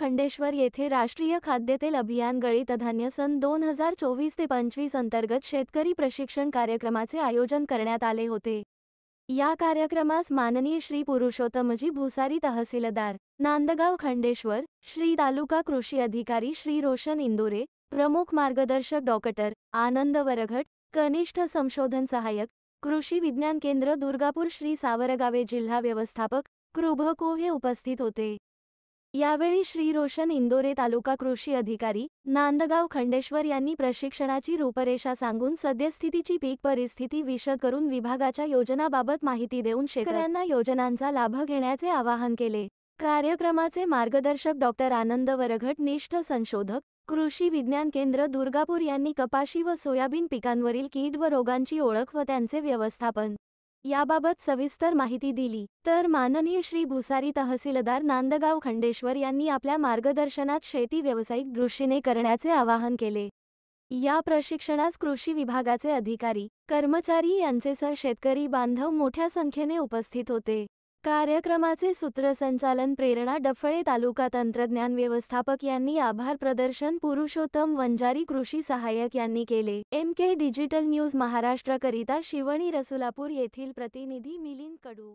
खंडेश्वर येथे राष्ट्रीय खाद्यतेल अभियान गळीत धान्य सन 2024 ते 25 अंतर्गत शेतकरी प्रशिक्षण कार्यक्रमाचे आयोजन करण्यात आले होते। या कार्यक्रमास माननीय श्री पुरुषोत्तमजी भुसारी तहसीलदार नांदगाव खंडेश्वर, श्री तालुका कृषी अधिकारी श्री रोशन इंदोरे, प्रमुख मार्गदर्शक डॉक्टर आनंद वरघट, कनिष्ठ संशोधन सहायक कृषी विज्ञान केंद्र दुर्गापूर श्री सावरगावे, जिल्हा व्यवस्थापक कृभको हे उपस्थित होते। यावेळी श्री रोशन इंदोरे तालुका कृषी अधिकारी नांदगाव खंडेश्वर यांनी प्रशिक्षणाची रूपरेषा सांगून सद्यस्थितीची पीक परिस्थिती विशद करून विभागाच्या योजनाबाबत माहिती देऊन शेतकऱ्यांना योजनांचा लाभ घेण्याचे आवाहन केले। कार्यक्रमाचे मार्गदर्शक डॉक्टर आनंद वरघट, निष्ठ संशोधक कृषी विज्ञान केंद्र दुर्गापूर यांनी कपाशी व सोयाबीन पिकांवरील कीड व रोगांची ओळख व त्यांचे व्यवस्थापन याबाबत सविस्तर माहिती दिली। तर माननीय श्री भुसारी तहसीलदार नांदगाव खंडेश्वर यांनी आपल्या मार्गदर्शनात शेती व्यावसायिक दृष्टीने करण्याचे आवाहन केले। या प्रशिक्षणास कृषी विभागाचे अधिकारी, कर्मचारी यांचेसह शेतकरी बांधव मोठ्या संख्येने उपस्थित होते। कार्यक्रमाचे सूत्रसंचालन प्रेरणा डफळे, तालुका तंत्रज्ञान व्यवस्थापक यांनी आभार प्रदर्शन पुरुषोत्तम वंजारी, कृषी सहाय्यक यांनी केले। MK डिजिटल न्यूज महाराष्ट्र करिता शिवणी रसुलापूर येथील प्रतिनिधी मिलिंद कडू।